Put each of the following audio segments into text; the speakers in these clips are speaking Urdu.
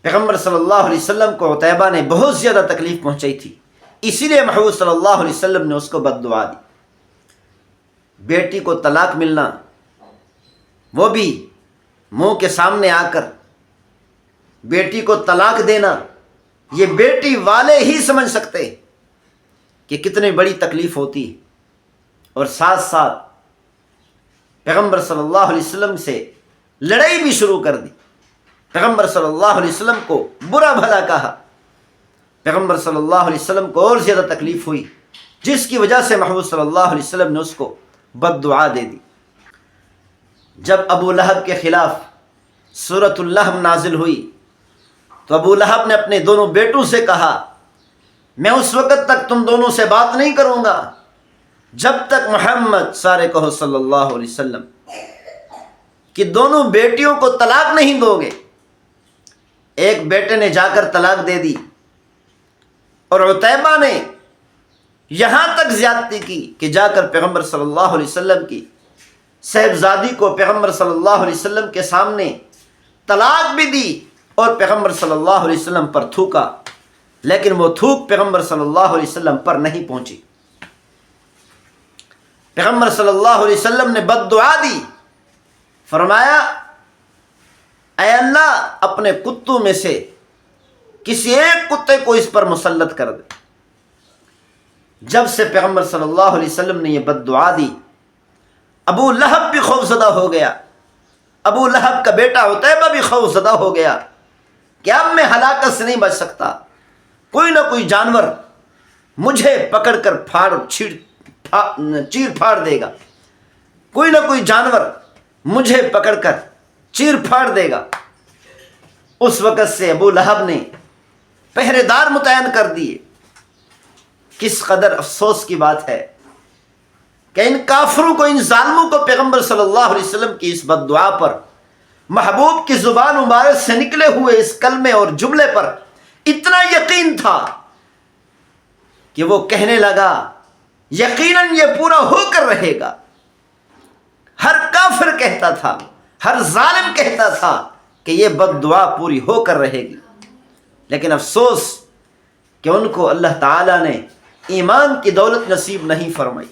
پیغمبر صلی اللہ علیہ وسلم کو عتیبہ نے بہت زیادہ تکلیف پہنچائی تھی، اسی لیے محبوب صلی اللہ علیہ وسلم نے اس کو بد دعا دی۔ بیٹی کو طلاق ملنا، وہ بھی منہ کے سامنے آ کر بیٹی کو طلاق دینا، یہ بیٹی والے ہی سمجھ سکتے کہ کتنی بڑی تکلیف ہوتی ہے۔ اور ساتھ ساتھ پیغمبر صلی اللہ علیہ وسلم سے لڑائی بھی شروع کر دی، پیغمبر صلی اللہ علیہ وسلم کو برا بھلا کہا، پیغمبر صلی اللہ علیہ وسلم کو اور زیادہ تکلیف ہوئی، جس کی وجہ سے محبوب صلی اللہ علیہ وسلم نے اس کو بد دعا دے دی۔ جب ابو لہب کے خلاف سورۃ اللہم نازل ہوئی تو ابو لہب نے اپنے دونوں بیٹوں سے کہا، میں اس وقت تک تم دونوں سے بات نہیں کروں گا جب تک محمد سارے کہو صلی اللہ علیہ وسلم کہ دونوں بیٹیوں کو طلاق نہیں دو گے۔ ایک بیٹے نے جا کر طلاق دے دی، اور عتیبہ نے یہاں تک زیادتی کی کہ جا کر پیغمبر صلی اللہ علیہ وسلم کی صاحبزادی کو پیغمبر صلی اللہ علیہ وسلم کے سامنے طلاق بھی دی اور پیغمبر صلی اللہ علیہ وسلم پر تھوکا، لیکن وہ تھوک پیغمبر صلی اللہ علیہ وسلم پر نہیں پہنچی۔ پیغمبر صلی اللہ علیہ وسلم نے بد دعا دی، فرمایا اے اللہ اپنے کتوں میں سے کسی ایک کتے کو اس پر مسلط کر دے۔ جب سے پیغمبر صلی اللہ علیہ وسلم نے یہ بد دعا دی، ابو لہب بھی خوف زدہ ہو گیا، ابو لہب کا بیٹا عتیبہ بھی خوف زدہ ہو گیا کہ اب میں ہلاکت سے نہیں بچ سکتا، کوئی نہ کوئی جانور مجھے پکڑ کر چیر پھاڑ دے گا، کوئی نہ کوئی جانور مجھے پکڑ کر چیر پھاڑ دے گا۔ اس وقت سے ابو لہب نے پہرے دار متعین کر دیے۔ کس قدر افسوس کی بات ہے کہ ان کافروں کو، ان ظالموں کو پیغمبر صلی اللہ علیہ وسلم کی اس بد دعا پر، محبوب کی زبان مبارک سے نکلے ہوئے اس کلمے اور جملے پر اتنا یقین تھا کہ وہ کہنے لگا یقیناً یہ پورا ہو کر رہے گا۔ ہر کافر کہتا تھا، ہر ظالم کہتا تھا کہ یہ بد دعا پوری ہو کر رہے گی، لیکن افسوس کہ ان کو اللہ تعالیٰ نے ایمان کی دولت نصیب نہیں فرمائی۔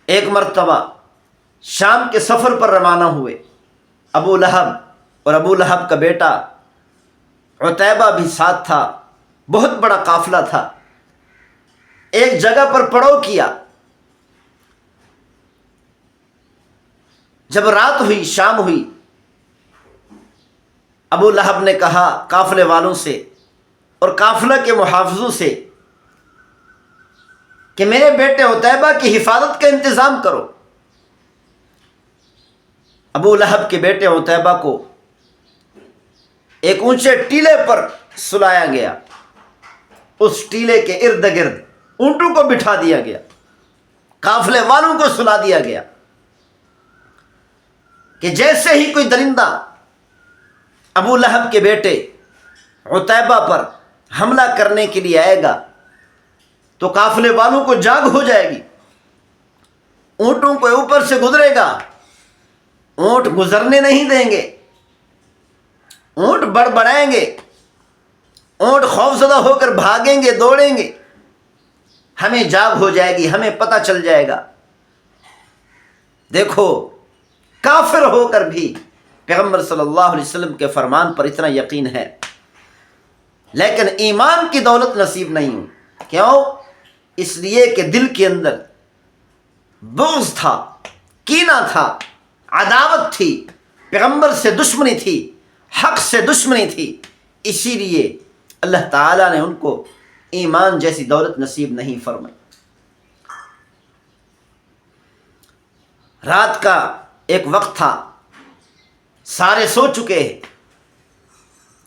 ایک مرتبہ شام کے سفر پر روانہ ہوئے ابو لہب، اور ابو لہب کا بیٹا عتیبہ بھی ساتھ تھا، بہت بڑا قافلہ تھا۔ ایک جگہ پر پڑاؤ کیا۔ جب رات ہوئی، شام ہوئی، ابو لہب نے کہا قافلے والوں سے اور قافلہ کے محافظوں سے کہ میرے بیٹے عتیبہ کی حفاظت کا انتظام کرو۔ ابو لہب کے بیٹے عتیبہ کو ایک اونچے ٹیلے پر سلایا گیا، اس ٹیلے کے ارد گرد اونٹوں کو بٹھا دیا گیا، قافلے والوں کو سلا دیا گیا کہ جیسے ہی کوئی درندہ ابو لہب کے بیٹے عتیبہ پر حملہ کرنے کے لیے آئے گا تو قافلے والوں کو جاگ ہو جائے گی، اونٹوں کو اوپر سے گزرے گا، اونٹ گزرنے نہیں دیں گے، اونٹ بڑبڑائیں گے، اونٹ خوفزدہ ہو کر بھاگیں گے، دوڑیں گے، ہمیں جاگ ہو جائے گی، ہمیں پتہ چل جائے گا۔ دیکھو کافر ہو کر بھی پیغمبر صلی اللہ علیہ وسلم کے فرمان پر اتنا یقین ہے، لیکن ایمان کی دولت نصیب نہیں ہوئی۔ کیوں؟ اس لیے کہ دل کے اندر بغض تھا، کینہ تھا، عداوت تھی، پیغمبر سے دشمنی تھی، حق سے دشمنی تھی، اسی لیے اللہ تعالیٰ نے ان کو ایمان جیسی دولت نصیب نہیں فرمائی۔ رات کا ایک وقت تھا، سارے سو چکے ہیں،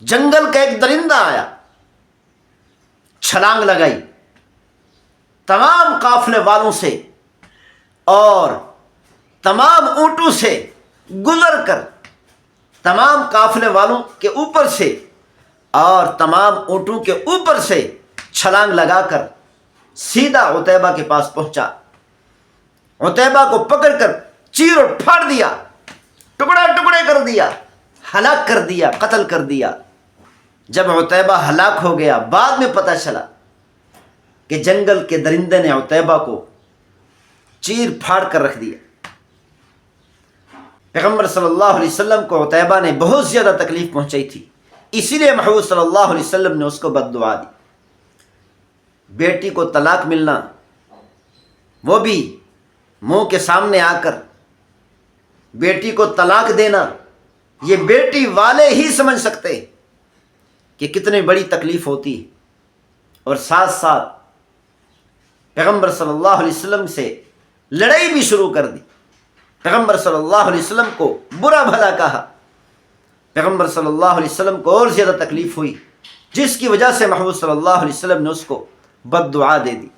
جنگل کا ایک درندہ آیا، چھلانگ لگائی، تمام قافلے والوں سے اور تمام اونٹوں سے گزر کر، تمام قافلے والوں کے اوپر سے اور تمام اونٹوں کے اوپر سے چھلانگ لگا کر سیدھا عتیبہ کے پاس پہنچا، عتیبہ کو پکڑ کر چیر اور پھاڑ دیا، ٹکڑے کر دیا، ہلاک کر دیا، قتل کر دیا۔ جب عتیبہ ہلاک ہو گیا، بعد میں پتہ چلا کہ جنگل کے درندے نے عتیبہ کو چیر پھاڑ کر رکھ دیا۔ پیغمبر صلی اللہ علیہ وسلم کو عتیبہ نے بہت زیادہ تکلیف پہنچائی تھی، اسی لیے محبوب صلی اللہ علیہ وسلم نے اس کو بد دعا دی۔ بیٹی کو طلاق ملنا، وہ بھی منہ کے سامنے آ کر بیٹی کو طلاق دینا، یہ بیٹی والے ہی سمجھ سکتے کہ کتنی بڑی تکلیف ہوتی ہے۔ اور ساتھ ساتھ پیغمبر صلی اللہ علیہ وسلم سے لڑائی بھی شروع کر دی، پیغمبر صلی اللہ علیہ وسلم کو برا بھلا کہا، پیغمبر صلی اللہ علیہ وسلم کو اور زیادہ تکلیف ہوئی، جس کی وجہ سے محمود صلی اللہ علیہ وسلم نے اس کو بد دعا دے دی۔